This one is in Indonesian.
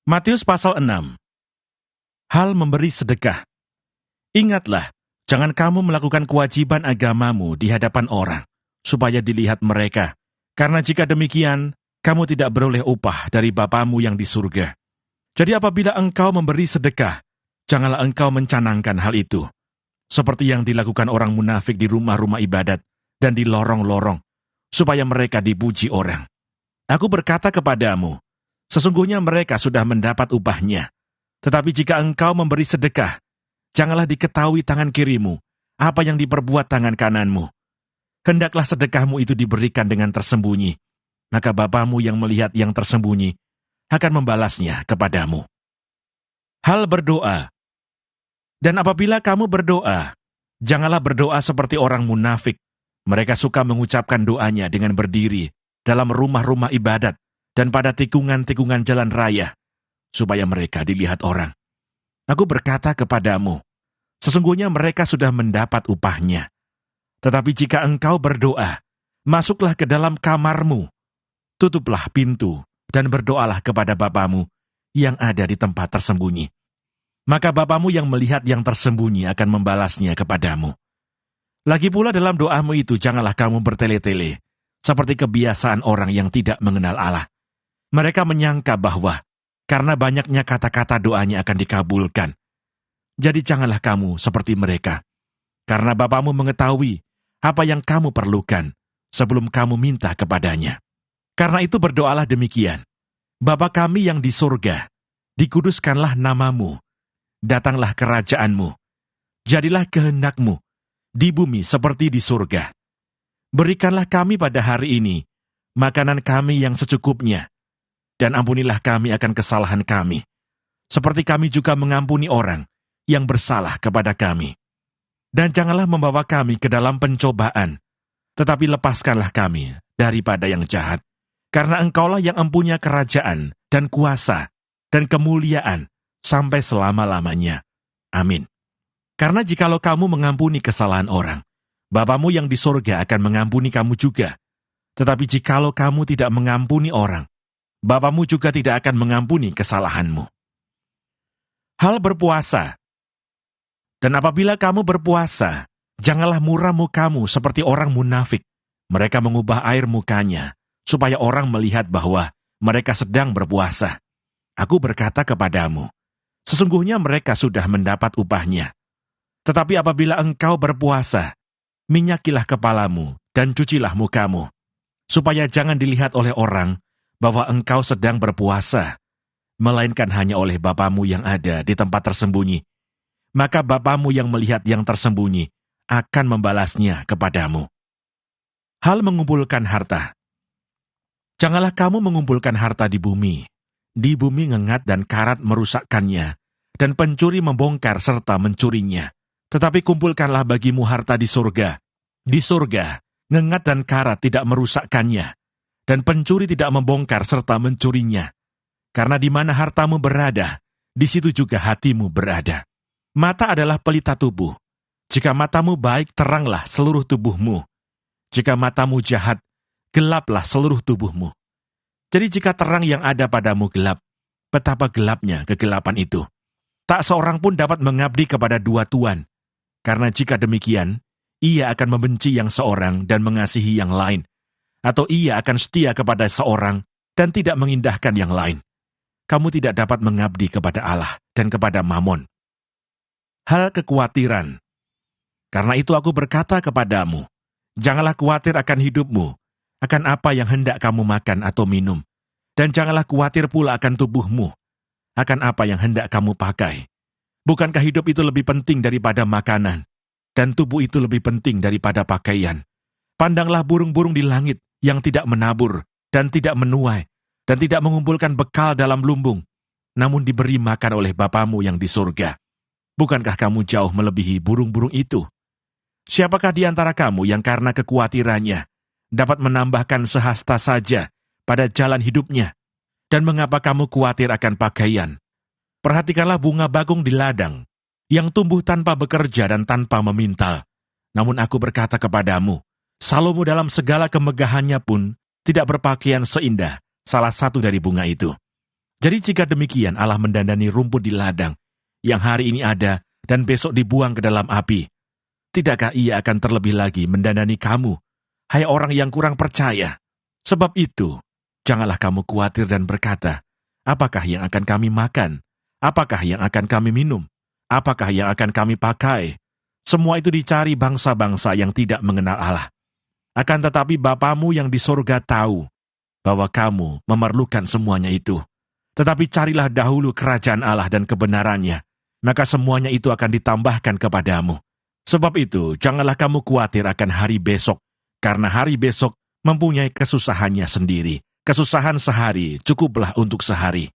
Matius pasal 6. Hal memberi sedekah. Ingatlah, jangan kamu melakukan kewajiban agamamu di hadapan orang, supaya dilihat mereka. Karena jika demikian, kamu tidak beroleh upah dari Bapamu yang di surga. Jadi apabila engkau memberi sedekah, janganlah engkau mencanangkan hal itu, seperti yang dilakukan orang munafik di rumah-rumah ibadat dan di lorong-lorong, supaya mereka dipuji orang. Aku berkata kepadamu, sesungguhnya mereka sudah mendapat upahnya. Tetapi jika engkau memberi sedekah, janganlah diketahui tangan kirimu apa yang diperbuat tangan kananmu. Hendaklah sedekahmu itu diberikan dengan tersembunyi, maka Bapamu yang melihat yang tersembunyi akan membalasnya kepadamu. Hal berdoa. Dan apabila kamu berdoa, janganlah berdoa seperti orang munafik. Mereka suka mengucapkan doanya dengan berdiri dalam rumah-rumah ibadat dan pada tikungan-tikungan jalan raya, supaya mereka dilihat orang. Aku berkata kepadamu, sesungguhnya mereka sudah mendapat upahnya. Tetapi jika engkau berdoa, masuklah ke dalam kamarmu, tutuplah pintu, dan berdoalah kepada Bapamu yang ada di tempat tersembunyi. Maka Bapamu yang melihat yang tersembunyi akan membalasnya kepadamu. Lagi pula dalam doamu itu janganlah kamu bertele-tele, seperti kebiasaan orang yang tidak mengenal Allah. Mereka menyangka bahwa karena banyaknya kata-kata doanya akan dikabulkan. Jadi janganlah kamu seperti mereka, karena Bapamu mengetahui apa yang kamu perlukan sebelum kamu minta kepadanya. Karena itu berdoalah demikian, Bapa kami yang di surga, dikuduskanlah namamu, datanglah kerajaanmu, jadilah kehendakmu, di bumi seperti di surga. Berikanlah kami pada hari ini makanan kami yang secukupnya, dan ampunilah kami akan kesalahan kami, seperti kami juga mengampuni orang yang bersalah kepada kami. Dan janganlah membawa kami ke dalam pencobaan, tetapi lepaskanlah kami daripada yang jahat, karena Engkaulah yang empunya kerajaan dan kuasa dan kemuliaan sampai selama-lamanya. Amin. Karena jikalau kamu mengampuni kesalahan orang, Bapamu yang di surga akan mengampuni kamu juga. Tetapi jikalau kamu tidak mengampuni orang, Bapamu juga tidak akan mengampuni kesalahanmu. Hal berpuasa. Dan apabila kamu berpuasa, janganlah muram mukamu seperti orang munafik. Mereka mengubah air mukanya, supaya orang melihat bahwa mereka sedang berpuasa. Aku berkata kepadamu, sesungguhnya mereka sudah mendapat upahnya. Tetapi apabila engkau berpuasa, minyakilah kepalamu dan cucilah mukamu, supaya jangan dilihat oleh orang bahwa engkau sedang berpuasa, melainkan hanya oleh Bapamu yang ada di tempat tersembunyi. Maka Bapamu yang melihat yang tersembunyi akan membalasnya kepadamu. Hal mengumpulkan harta. Janganlah kamu mengumpulkan harta di bumi. Di bumi ngengat dan karat merusakkannya, dan pencuri membongkar serta mencurinya. Tetapi kumpulkanlah bagimu harta di surga. Di surga, ngengat dan karat tidak merusakkannya, dan pencuri tidak membongkar serta mencurinya. Karena di mana hartamu berada, di situ juga hatimu berada. Mata adalah pelita tubuh. Jika matamu baik, teranglah seluruh tubuhmu. Jika matamu jahat, gelaplah seluruh tubuhmu. Jadi jika terang yang ada padamu gelap, betapa gelapnya kegelapan itu. Tak seorang pun dapat mengabdi kepada dua tuan. Karena jika demikian, ia akan membenci yang seorang dan mengasihi yang lain. Atau ia akan setia kepada seorang dan tidak mengindahkan yang lain. Kamu tidak dapat mengabdi kepada Allah dan kepada Mamon. Hal kekhawatiran. Karena itu aku berkata kepadamu, janganlah khawatir akan hidupmu, akan apa yang hendak kamu makan atau minum. Dan janganlah khawatir pula akan tubuhmu, akan apa yang hendak kamu pakai. Bukankah hidup itu lebih penting daripada makanan, dan tubuh itu lebih penting daripada pakaian? Pandanglah burung-burung di langit yang tidak menabur, dan tidak menuai, dan tidak mengumpulkan bekal dalam lumbung, namun diberi makan oleh Bapamu yang di surga. Bukankah kamu jauh melebihi burung-burung itu? Siapakah di antara kamu yang karena kekhawatirannya dapat menambahkan sehasta saja pada jalan hidupnya? Dan mengapa kamu khawatir akan pakaian? Perhatikanlah bunga bagong di ladang, yang tumbuh tanpa bekerja dan tanpa memintal. Namun aku berkata kepadamu, Salomo dalam segala kemegahannya pun tidak berpakaian seindah salah satu dari bunga itu. Jadi jika demikian Allah mendandani rumput di ladang, yang hari ini ada dan besok dibuang ke dalam api, tidakkah Ia akan terlebih lagi mendandani kamu, hai orang yang kurang percaya? Sebab itu, janganlah kamu khawatir dan berkata, apakah yang akan kami makan? Apakah yang akan kami minum? Apakah yang akan kami pakai? Semua itu dicari bangsa-bangsa yang tidak mengenal Allah. Akan tetapi Bapamu yang di sorga tahu bahwa kamu memerlukan semuanya itu. Tetapi carilah dahulu kerajaan Allah dan kebenarannya, maka semuanya itu akan ditambahkan kepadamu. Sebab itu, janganlah kamu khawatir akan hari besok, karena hari besok mempunyai kesusahannya sendiri. Kesusahan sehari cukuplah untuk sehari.